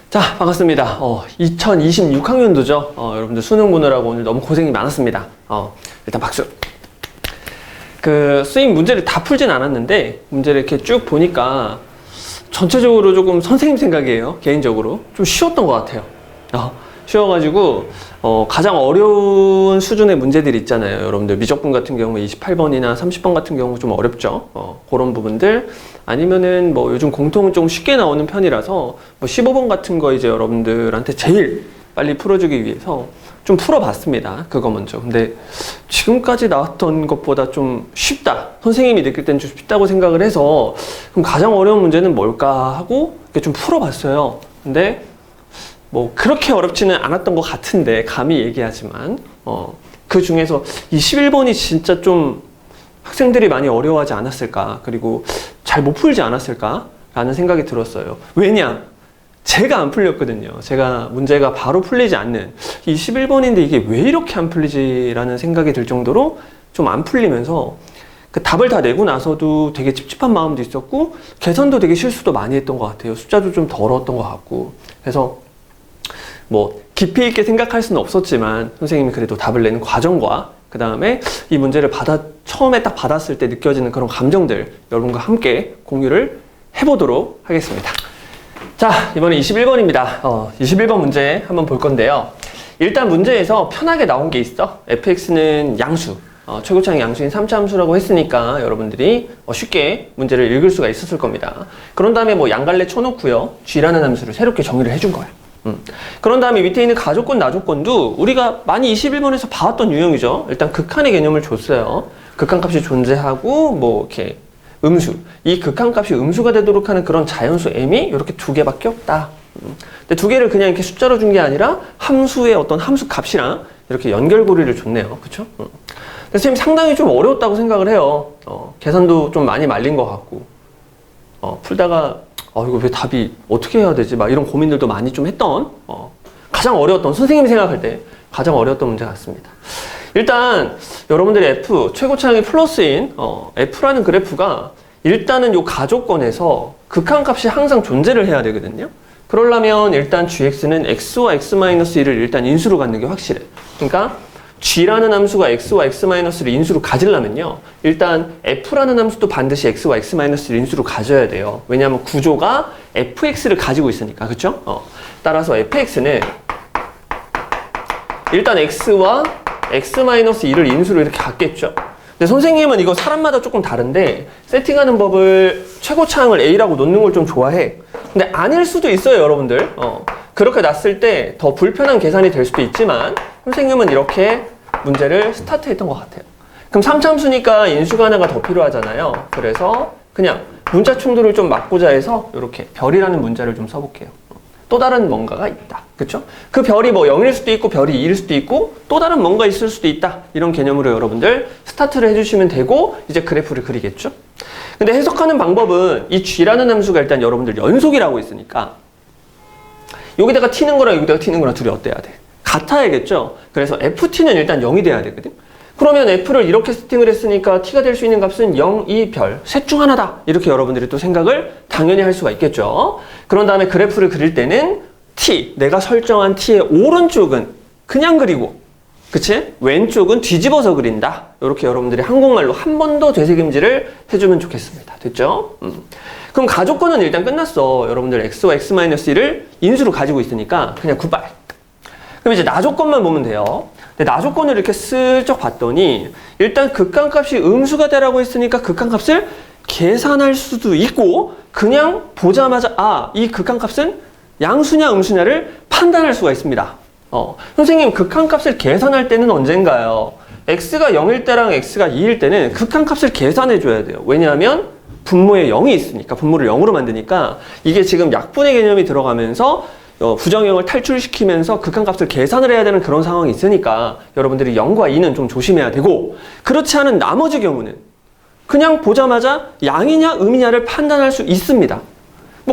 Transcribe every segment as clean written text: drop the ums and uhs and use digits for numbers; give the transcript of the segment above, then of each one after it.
자, 반갑습니다. 2026학년도죠. 여러분들 수능 보느라고 오늘 너무 고생이 많았습니다. 일단 박수. 수행 문제를 다 풀진 않았는데, 문제를 이렇게 쭉 보니까, 전체적으로 조금 선생님 생각이에요. 개인적으로. 좀 쉬웠던 것 같아요. 쉬워가지고, 가장 어려운 수준의 문제들이 있잖아요. 여러분들 미적분 같은 경우 28번이나 30번 같은 경우 좀 어렵죠. 그런 부분들. 아니면은 요즘 공통은 좀 쉽게 나오는 편이라서 15번 같은 거 이제 여러분들한테 제일 빨리 풀어주기 위해서 좀 풀어봤습니다. 그거 먼저. 근데 지금까지 나왔던 것보다 좀 쉽다. 선생님이 느낄 때는 좀 쉽다고 생각을 해서 그럼 가장 어려운 문제는 뭘까 하고 이렇게 좀 풀어봤어요. 근데 그렇게 어렵지는 않았던 것 같은데, 감히 얘기하지만, 그 중에서 이 11번이 진짜 좀 학생들이 많이 어려워하지 않았을까, 그리고 잘 못 풀지 않았을까, 라는 생각이 들었어요. 왜냐? 제가 안 풀렸거든요. 제가 문제가 바로 풀리지 않는, 이 11번인데 이게 왜 이렇게 안 풀리지? 라는 생각이 들 정도로 좀 안 풀리면서, 그 답을 다 내고 나서도 되게 찝찝한 마음도 있었고, 계산도 되게 실수도 많이 했던 것 같아요. 숫자도 좀 덜 어떤 것 같고. 그래서, 깊이 있게 생각할 수는 없었지만 선생님이 그래도 답을 내는 과정과 그 다음에 이 문제를 처음에 딱 받았을 때 느껴지는 그런 감정들 여러분과 함께 공유를 해보도록 하겠습니다. 자, 이번에 21번입니다. 21번 문제 한번 볼 건데요. 일단 문제에서 편하게 나온 게 있어. fx는 양수, 최고차항 양수인 3차 함수라고 했으니까 여러분들이 쉽게 문제를 읽을 수가 있었을 겁니다. 그런 다음에 양갈래 쳐놓고요. g라는 함수를 새롭게 정의를 해준 거야. 그런 다음에 밑에 있는 가조건, 나조건도 우리가 많이 21번에서 봐왔던 유형이죠. 일단 극한의 개념을 줬어요. 극한값이 존재하고 이렇게 음수, 이 극한값이 음수가 되도록 하는 그런 자연수 m이 이렇게 두 개밖에 없다. 근데 두 개를 그냥 이렇게 숫자로 준 게 아니라 함수의 어떤 함수 값이랑 이렇게 연결고리를 줬네요. 그쵸? 근데 선생님 상당히 좀 어려웠다고 생각을 해요. 계산도 좀 많이 말린 것 같고, 풀다가 이거 왜 답이 어떻게 해야 되지? 이런 고민들도 많이 좀 했던, 가장 어려웠던, 선생님이 생각할 때 가장 어려웠던 문제 같습니다. 일단, 여러분들이 F, 최고차항이 플러스인, F라는 그래프가 일단은 요 가조건에서 극한값이 항상 존재를 해야 되거든요. 그러려면 일단 gx는 x와 x-1을 일단 인수로 갖는 게 확실해. 그러니까, g라는 함수가 x와 x-를 인수로 가지려면요. 일단 f라는 함수도 반드시 x와 x-를 인수로 가져야 돼요. 왜냐하면 구조가 fx를 가지고 있으니까. 그쵸? 따라서 fx는 일단 x와 x-1을 인수로 이렇게 갖겠죠. 근데 선생님은 이거 사람마다 조금 다른데 세팅하는 법을 최고차항을 a라고 놓는 걸 좀 좋아해. 근데 아닐 수도 있어요, 여러분들. 그렇게 놨을 때 더 불편한 계산이 될 수도 있지만 선생님은 이렇게 문제를 스타트했던 것 같아요. 그럼 3참수니까 인수가 하나가 더 필요하잖아요. 그래서 그냥 문자 충돌을 좀 막고자 해서 이렇게 별이라는 문자를 좀 써볼게요. 또 다른 뭔가가 있다. 그쵸? 그 별이 0일 수도 있고 별이 2일 수도 있고 또 다른 뭔가 있을 수도 있다. 이런 개념으로 여러분들 스타트를 해주시면 되고 이제 그래프를 그리겠죠? 근데 해석하는 방법은 이 g라는 함수가 일단 여러분들 연속이라고 했으니까 여기다가 t는 거랑 여기다가 t는 거랑 둘이 어때야 돼? 같아야겠죠? 그래서 ft는 일단 0이 돼야 되거든? 그러면 f를 이렇게 세팅을 했으니까 t가 될 수 있는 값은 0, 2, 별, 셋 중 하나다. 이렇게 여러분들이 또 생각을 당연히 할 수가 있겠죠? 그런 다음에 그래프를 그릴 때는 t, 내가 설정한 t의 오른쪽은 그냥 그리고, 그치? 왼쪽은 뒤집어서 그린다. 이렇게 여러분들이 한국말로 한 번 더 되새김질을 해주면 좋겠습니다. 됐죠? 그럼 가조건은 일단 끝났어. 여러분들 x와 x-1을 인수로 가지고 있으니까 그냥 굿바이. 그럼 이제 나조건만 보면 돼요. 근데 나조건을 이렇게 슬쩍 봤더니 일단 극한값이 음수가 되라고 했으니까 극한값을 계산할 수도 있고 그냥 보자마자 이 극한값은 양수냐 음수냐를 판단할 수가 있습니다. 선생님 극한값을 계산할 때는 언젠가요? x가 0일 때랑 x가 2일 때는 극한값을 계산해 줘야 돼요. 왜냐하면 분모에 0이 있으니까, 분모를 0으로 만드니까 이게 지금 약분의 개념이 들어가면서 부정형을 탈출시키면서 극한값을 계산을 해야 되는 그런 상황이 있으니까 여러분들이 0과 2는 좀 조심해야 되고, 그렇지 않은 나머지 경우는 그냥 보자마자 양이냐 음이냐를 판단할 수 있습니다.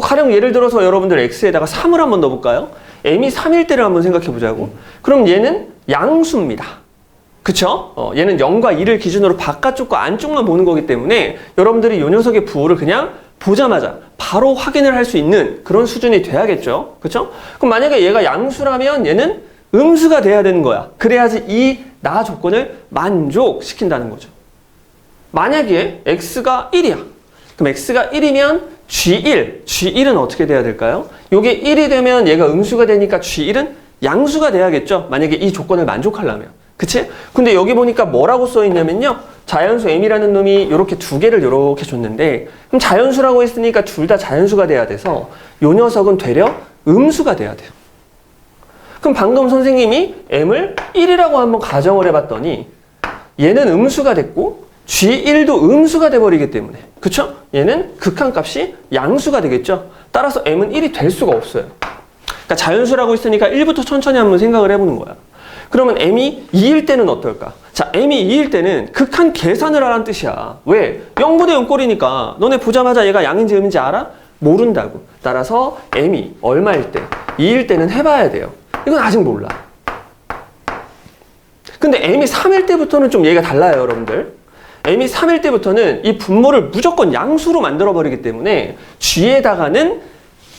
가령 예를 들어서 여러분들 x에다가 3을 한번 넣어볼까요? m이 3일 때를 한번 생각해 보자고. 그럼 얘는 양수입니다. 그쵸? 얘는 0과 2를 기준으로 바깥쪽과 안쪽만 보는 거기 때문에 여러분들이 이 녀석의 부호를 그냥 보자마자 바로 확인을 할 수 있는 그런 수준이 돼야겠죠. 그렇죠? 그럼 만약에 얘가 양수라면 얘는 음수가 돼야 되는 거야. 그래야지 이 나 조건을 만족시킨다는 거죠. 만약에 x가 1이야. 그럼 x가 1이면 G1은 어떻게 돼야 될까요? 이게 1이 되면 얘가 음수가 되니까 G1은 양수가 돼야겠죠. 만약에 이 조건을 만족하려면. 그치? 근데 여기 보니까 뭐라고 써 있냐면요. 자연수 m이라는 놈이 이렇게 두 개를 이렇게 줬는데 그럼 자연수라고 했으니까 둘 다 자연수가 돼야 돼서 이 녀석은 되려 음수가 돼야 돼요. 그럼 방금 선생님이 m을 1이라고 한번 가정을 해봤더니 얘는 음수가 됐고 G1도 음수가 돼버리기 때문에 그쵸? 얘는 극한값이 양수가 되겠죠. 따라서 m은 1이 될 수가 없어요. 그러니까 자연수라고 했으니까 1부터 천천히 한번 생각을 해보는 거야. 그러면 m이 2일 때는 어떨까? 자, m이 2일 때는 극한 계산을 하라는 뜻이야. 왜? 0분의 0꼴이니까 너네 보자마자 얘가 양인지 음인지 알아? 모른다고. 따라서 m이 얼마일 때? 2일 때는 해봐야 돼요. 이건 아직 몰라. 근데 m이 3일 때부터는 좀 얘기가 달라요, 여러분들. m이 3일 때부터는 이 분모를 무조건 양수로 만들어버리기 때문에 g에다가는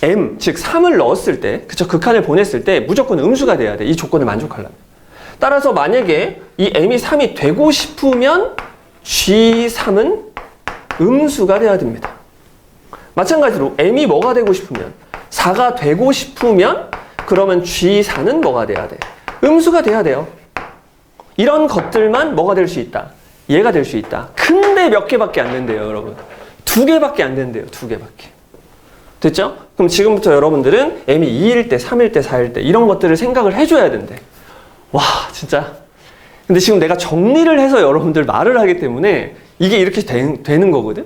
m, 즉 3을 넣었을 때, 그쵸? 극한을 보냈을 때 무조건 음수가 돼야 돼. 이 조건을 만족하려면. 따라서 만약에 이 m이 3이 되고 싶으면 g3은 음수가 돼야 됩니다. 마찬가지로 m이 뭐가 되고 싶으면 4가 되고 싶으면 그러면 g4는 뭐가 돼야 돼? 음수가 돼야 돼요. 이런 것들만 뭐가 될 수 있다? 얘가 될 수 있다. 근데 몇 개밖에 안 된대요, 여러분. 2개밖에 안 된대요, 2개밖에. 됐죠? 그럼 지금부터 여러분들은 m이 2일 때, 3일 때, 4일 때 이런 것들을 생각을 해줘야 된대. 와, 진짜. 근데 지금 내가 정리를 해서 여러분들 말을 하기 때문에 이게 이렇게 되는 거거든?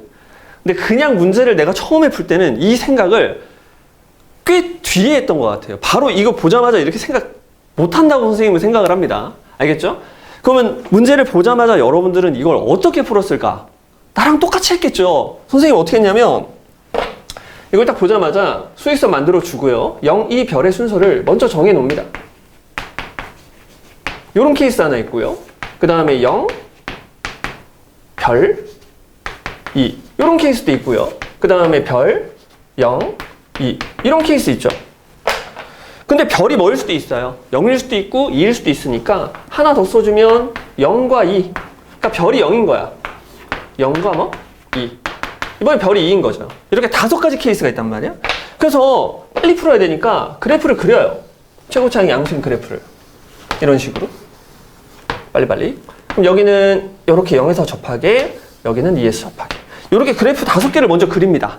근데 그냥 문제를 내가 처음에 풀 때는 이 생각을 꽤 뒤에 했던 것 같아요. 바로 이거 보자마자 이렇게 생각 못한다고 선생님은 생각을 합니다. 알겠죠? 그러면 문제를 보자마자 여러분들은 이걸 어떻게 풀었을까? 나랑 똑같이 했겠죠? 선생님 어떻게 했냐면 이걸 딱 보자마자 수익선 만들어 주고요. 0, 2 별의 순서를 먼저 정해 놓습니다. 요런 케이스 하나 있고요. 그 다음에 0, 별, 2 요런 케이스도 있고요. 그 다음에 별, 0, 2 이런 케이스 있죠. 근데 별이 뭐일 수도 있어요. 0일 수도 있고 2일 수도 있으니까 하나 더 써주면 0과 2 그러니까 별이 0인 거야. 0과 뭐? 2 이번에 별이 2인 거죠. 이렇게 5가지 케이스가 있단 말이야. 그래서 빨리 풀어야 되니까 그래프를 그려요. 최고차항 양수인 그래프를 이런 식으로 빨리빨리. 그럼 여기는 이렇게 0에서 접하게, 여기는 2에서 접하게. 이렇게 그래프 5개를 먼저 그립니다.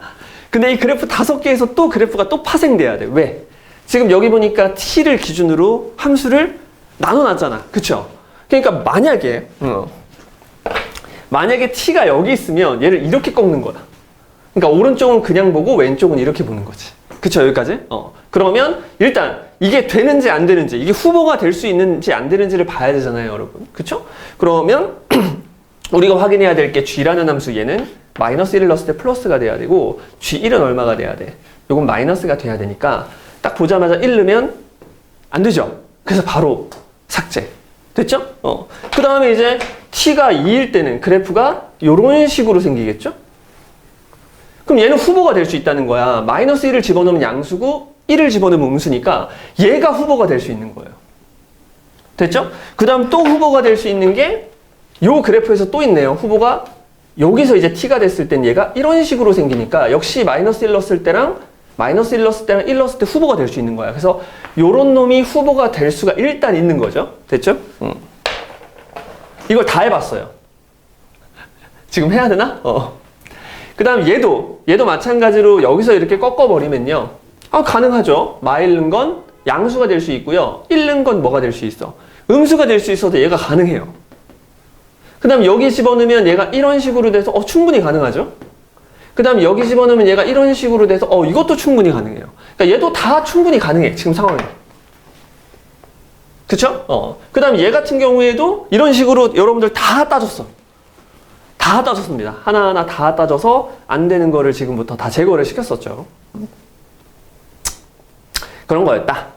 근데 이 그래프 5개에서 또 그래프가 또 파생돼야 돼. 왜? 지금 여기 보니까 t를 기준으로 함수를 나눠놨잖아. 그쵸? 그러니까 만약에 t가 여기 있으면 얘를 이렇게 꺾는 거야. 그러니까 오른쪽은 그냥 보고 왼쪽은 이렇게 보는 거지. 그쵸? 여기까지? 그러면 일단 이게 되는지 안 되는지, 이게 후보가 될 수 있는지 안 되는지를 봐야 되잖아요, 여러분. 그쵸? 그러면 우리가 확인해야 될 게 g라는 함수 얘는 마이너스 1을 넣었을 때 플러스가 돼야 되고 g1은 얼마가 돼야 돼? 요건 마이너스가 돼야 되니까 딱 보자마자 1 넣으면 안 되죠? 그래서 바로 삭제. 됐죠? 그 다음에 이제 t가 2일 때는 그래프가 이런 식으로 생기겠죠? 그럼 얘는 후보가 될 수 있다는 거야. 마이너스 1을 집어넣으면 양수고 1을 집어넣으면 음수니까 얘가 후보가 될 수 있는 거예요. 됐죠? 그 다음 또 후보가 될 수 있는 게 요 그래프에서 또 있네요. 후보가 여기서 이제 t가 됐을 땐 얘가 이런 식으로 생기니까 역시 마이너스 1 넣었을 때랑 마이너스 1 넣었을 때랑 1 넣었을 때 후보가 될 수 있는 거야. 그래서 요런 놈이 후보가 될 수가 일단 있는 거죠. 됐죠? 이걸 다 해봤어요. 지금 해야 되나? 그 다음 얘도 마찬가지로 여기서 이렇게 꺾어버리면요. 가능하죠. 마일른 건 양수가 될 수 있고요. 잃는 건 뭐가 될 수 있어? 음수가 될 수 있어도 얘가 가능해요. 그 다음 여기 집어넣으면 얘가 이런 식으로 돼서 충분히 가능하죠. 그 다음 여기 집어넣으면 얘가 이런 식으로 돼서 이것도 충분히 가능해요. 그러니까 얘도 다 충분히 가능해. 지금 상황에. 그쵸? 그 다음 얘 같은 경우에도 이런 식으로 여러분들 다 따졌어. 다 따졌습니다. 하나하나 다 따져서 안 되는 거를 지금부터 다 제거를 시켰었죠. 그런 거였다.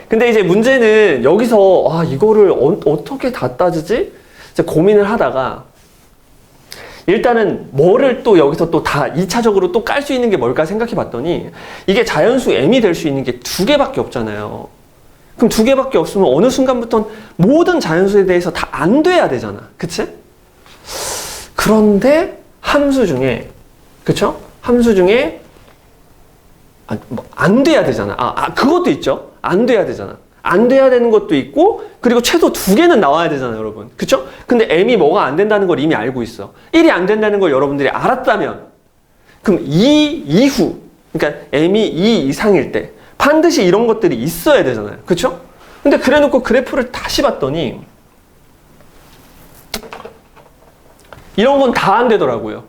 근데 이제 문제는 여기서 이거를 어떻게 다 따지지? 이제 고민을 하다가 일단은 뭐를 또 여기서 또 다 2차적으로 또 깔 수 있는 게 뭘까 생각해 봤더니 이게 자연수 m이 될 수 있는 게 두 개밖에 없잖아요. 그럼 두 개밖에 없으면 어느 순간부터는 모든 자연수에 대해서 다 안 돼야 되잖아. 그치? 그런데 함수 중에, 그쵸? 함수 중에 안 돼야 되잖아. 그것도 있죠. 안 돼야 되잖아. 안 돼야 되는 것도 있고, 그리고 최소 두 개는 나와야 되잖아요, 여러분. 그쵸? 근데 m이 뭐가 안 된다는 걸 이미 알고 있어. 1이 안 된다는 걸 여러분들이 알았다면, 그럼 2 이후, 그러니까 m이 2 이상일 때, 반드시 이런 것들이 있어야 되잖아요. 그쵸? 근데 그래 놓고 그래프를 다시 봤더니, 이런 건 다 안 되더라고요.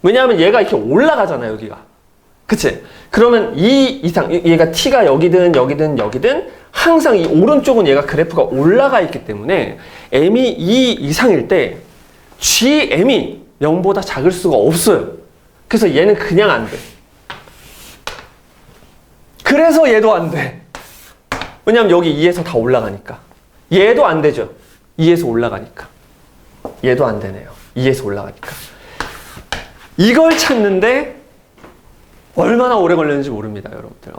왜냐하면 얘가 이렇게 올라가잖아요, 여기가. 그치? 그러면 2 이상, 얘가 t가 여기든 여기든 여기든 항상 이 오른쪽은 얘가 그래프가 올라가 있기 때문에 m이 2 이상일 때 gm이 0보다 작을 수가 없어요. 그래서 얘는 그냥 안 돼. 그래서 얘도 안 돼. 왜냐면 여기 2에서 다 올라가니까. 얘도 안 되죠. 2에서 올라가니까. 얘도 안 되네요. 2에서 올라가니까. 이걸 찾는데 얼마나 오래 걸렸는지 모릅니다, 여러분들.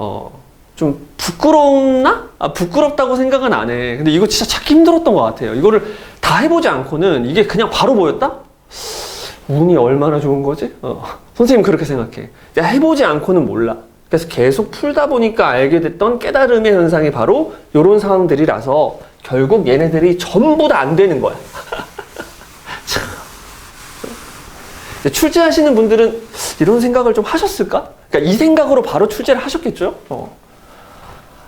좀 부끄럽나? 부끄럽다고 생각은 안 해. 근데 이거 진짜 찾기 힘들었던 것 같아요. 이거를 다 해보지 않고는 이게 그냥 바로 보였다? 운이 얼마나 좋은 거지? 선생님 그렇게 생각해. 해보지 않고는 몰라. 그래서 계속 풀다 보니까 알게 됐던 깨달음의 현상이 바로 이런 상황들이라서 결국 얘네들이 전부 다 안 되는 거야. 출제하시는 분들은 이런 생각을 좀 하셨을까? 그러니까 이 생각으로 바로 출제를 하셨겠죠?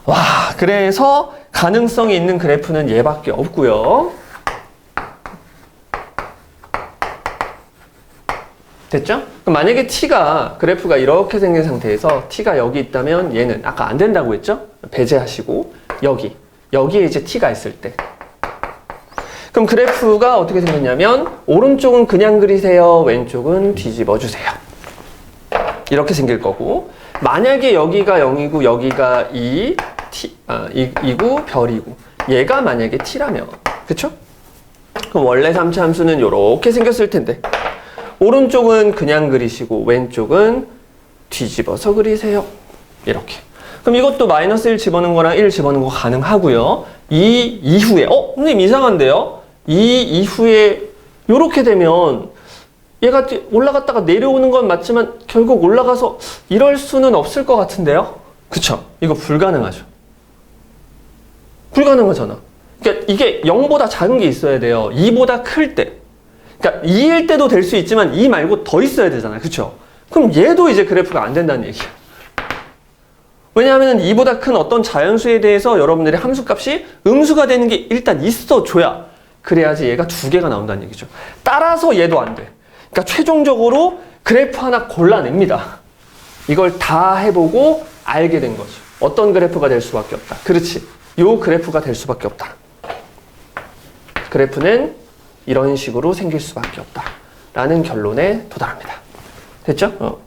와, 그래서 가능성이 있는 그래프는 얘밖에 없고요. 됐죠? 그럼 만약에 t가 그래프가 이렇게 생긴 상태에서 t가 여기 있다면 얘는 아까 안 된다고 했죠? 배제하시고 여기에 이제 t가 있을 때 그럼 그래프가 어떻게 생겼냐면 오른쪽은 그냥 그리세요. 왼쪽은 뒤집어 주세요. 이렇게 생길 거고 만약에 여기가 0이고 여기가 2고 별이고 얘가 만약에 t라면 그쵸? 그럼 원래 3차 함수는 이렇게 생겼을 텐데 오른쪽은 그냥 그리시고 왼쪽은 뒤집어서 그리세요. 이렇게. 그럼 이것도 마이너스 1 집어넣은 거랑 1 집어넣은 거 가능하고요. 이 이후에 선생님 이상한데요? 이 이후에 이렇게 되면 얘가 올라갔다가 내려오는 건 맞지만 결국 올라가서 이럴 수는 없을 것 같은데요? 그쵸? 이거 불가능하죠. 불가능하잖아. 그러니까 이게 0보다 작은 게 있어야 돼요. 2보다 클 때. 그러니까 2일 때도 될 수 있지만 2 말고 더 있어야 되잖아요. 그쵸? 그럼 얘도 이제 그래프가 안 된다는 얘기야. 왜냐하면 2보다 큰 어떤 자연수에 대해서 여러분들의 함수값이 음수가 되는 게 일단 있어줘야 그래야지 얘가 두 개가 나온다는 얘기죠. 따라서 얘도 안 돼. 그러니까 최종적으로 그래프 하나 골라냅니다. 이걸 다 해보고 알게 된 거죠. 어떤 그래프가 될 수밖에 없다. 그렇지. 요 그래프가 될 수밖에 없다. 그래프는 이런 식으로 생길 수밖에 없다. 라는 결론에 도달합니다. 됐죠?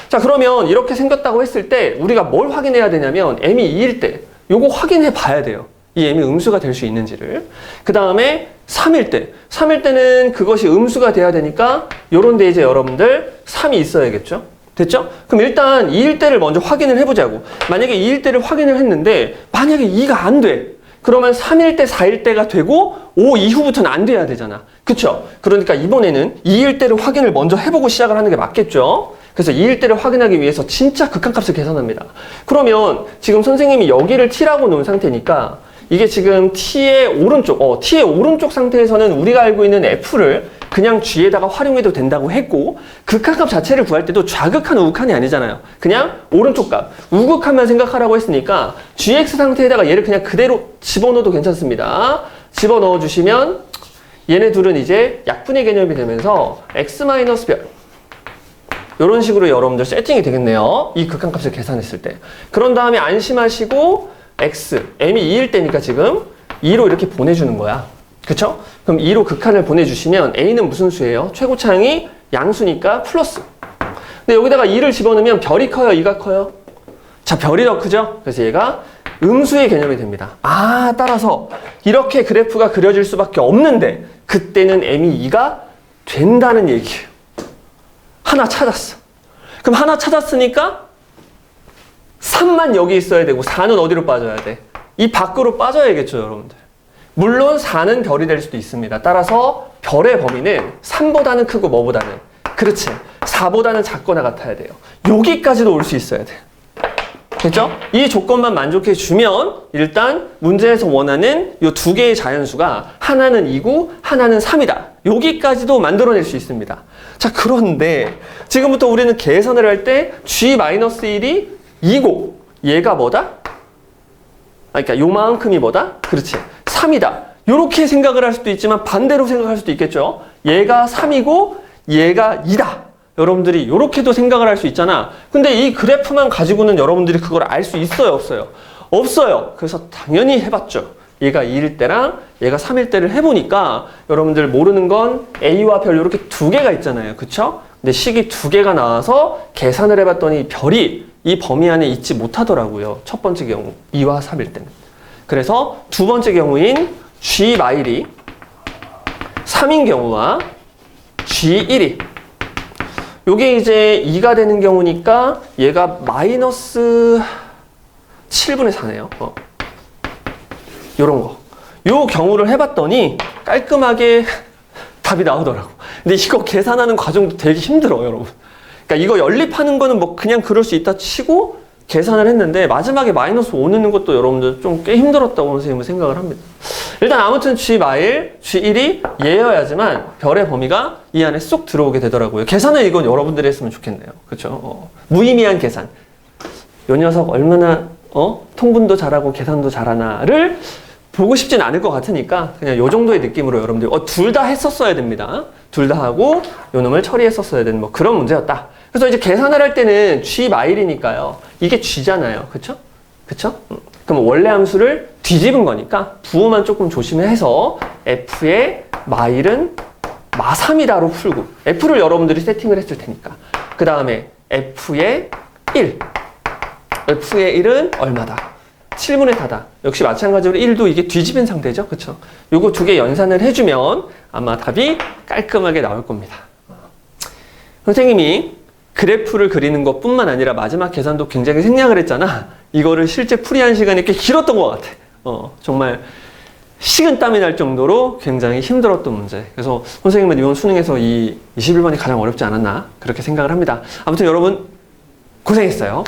자, 그러면 이렇게 생겼다고 했을 때 우리가 뭘 확인해야 되냐면 m이 2일 때 요거 확인해 봐야 돼요. 이 m이 음수가 될 수 있는지를. 그 다음에 3일 때. 3일 때는 그것이 음수가 돼야 되니까 요런 데 이제 여러분들 3이 있어야겠죠? 됐죠? 그럼 일단 2일 때를 먼저 확인을 해보자고. 만약에 2일 때를 확인을 했는데 만약에 2가 안 돼. 그러면 3일 때, 4일 때가 되고 5 이후부터는 안 돼야 되잖아. 그쵸? 그러니까 이번에는 2일 때를 확인을 먼저 해보고 시작을 하는 게 맞겠죠? 그래서 2일 때를 확인하기 위해서 진짜 극한값을 계산합니다. 그러면 지금 선생님이 여기를 t라고 놓은 상태니까 이게 지금 t의 오른쪽 상태에서는 우리가 알고 있는 f를 그냥 g에다가 활용해도 된다고 했고 극한값 자체를 구할 때도 좌극한 우극한이 아니잖아요. 그냥 오른쪽 값 우극한만 생각하라고 했으니까 gx 상태에다가 얘를 그냥 그대로 집어넣어도 괜찮습니다. 집어넣어 주시면 얘네 둘은 이제 약분의 개념이 되면서 x-별 이런 식으로 여러분들 세팅이 되겠네요. 이 극한값을 계산했을 때. 그런 다음에 안심하시고 x, m이 2일 때니까 지금 2로 이렇게 보내주는 거야. 그쵸? 그럼 2로 극한을 보내주시면 a는 무슨 수예요? 최고차항이 양수니까 플러스. 근데 여기다가 2를 집어넣으면 별이 커요? 2가 커요? 자, 별이 더 크죠? 그래서 얘가 음수의 개념이 됩니다. 따라서 이렇게 그래프가 그려질 수밖에 없는데 그때는 m이 2가 된다는 얘기예요. 하나 찾았어. 그럼 하나 찾았으니까 3만 여기 있어야 되고 4는 어디로 빠져야 돼? 이 밖으로 빠져야겠죠, 여러분들. 물론 4는 별이 될 수도 있습니다. 따라서 별의 범위는 3보다는 크고 뭐보다는? 그렇지. 4보다는 작거나 같아야 돼요. 여기까지도 올 수 있어야 돼요. 됐죠? 이 조건만 만족해 주면 일단 문제에서 원하는 이 두 개의 자연수가 하나는 2고 하나는 3이다. 여기까지도 만들어낼 수 있습니다. 자, 그런데 지금부터 우리는 계산을 할 때 G-1이 2고 얘가 뭐다? 그러니까 요만큼이 뭐다? 그렇지. 3이다. 이렇게 생각을 할 수도 있지만 반대로 생각할 수도 있겠죠. 얘가 3이고 얘가 2다. 여러분들이 이렇게도 생각을 할 수 있잖아. 근데 이 그래프만 가지고는 여러분들이 그걸 알 수 있어요, 없어요? 없어요. 그래서 당연히 해봤죠. 얘가 2일 때랑 얘가 3일 때를 해보니까 여러분들 모르는 건 A와 별 이렇게 두 개가 있잖아요. 그쵸? 근데 식이 두 개가 나와서 계산을 해봤더니 별이 이 범위 안에 있지 못하더라고요. 첫 번째 경우 2와 3일 때는. 그래서 두 번째 경우인 G-1이 3인 경우와 G1이 요게 이제 2가 되는 경우니까 얘가 마이너스 7분의 4네요. 요런 거. 요 경우를 해봤더니 깔끔하게 답이 나오더라고. 근데 이거 계산하는 과정도 되게 힘들어, 여러분. 그러니까 이거 연립하는 거는 뭐 그냥 그럴 수 있다 치고 계산을 했는데 마지막에 마이너스 5 넣는 것도 여러분들 좀 꽤 힘들었다고 선생님은 생각을 합니다. 일단 아무튼 G-1, G1이 얘여야지만 별의 범위가 이 안에 쏙 들어오게 되더라고요. 계산은 이건 여러분들이 했으면 좋겠네요. 그렇죠? 무의미한 계산. 요 녀석 얼마나 통분도 잘하고 계산도 잘하나를 보고 싶진 않을 것 같으니까 그냥 요 정도의 느낌으로 여러분들 둘 다 했었어야 됩니다. 둘 다 하고 요 놈을 처리했었어야 되는 뭐 그런 문제였다. 그래서 이제 계산을 할 때는 G-1이니까요. 이게 G잖아요. 그쵸? 그쵸? 그럼 원래 함수를 뒤집은 거니까 부호만 조금 조심해서 F의 마일은 마3이다로 풀고 F를 여러분들이 세팅을 했을 테니까 그 다음에 F의 1 F의 1은 얼마다? 7분의 4다. 역시 마찬가지로 1도 이게 뒤집은 상태죠. 그쵸? 요거 두 개 연산을 해주면 아마 답이 깔끔하게 나올 겁니다. 선생님이 그래프를 그리는 것 뿐만 아니라 마지막 계산도 굉장히 생략을 했잖아. 이거를 실제 풀이한 시간이 꽤 길었던 것 같아. 정말 식은땀이 날 정도로 굉장히 힘들었던 문제. 그래서 선생님은 이번 수능에서 이 21번이 가장 어렵지 않았나 그렇게 생각을 합니다. 아무튼 여러분 고생했어요.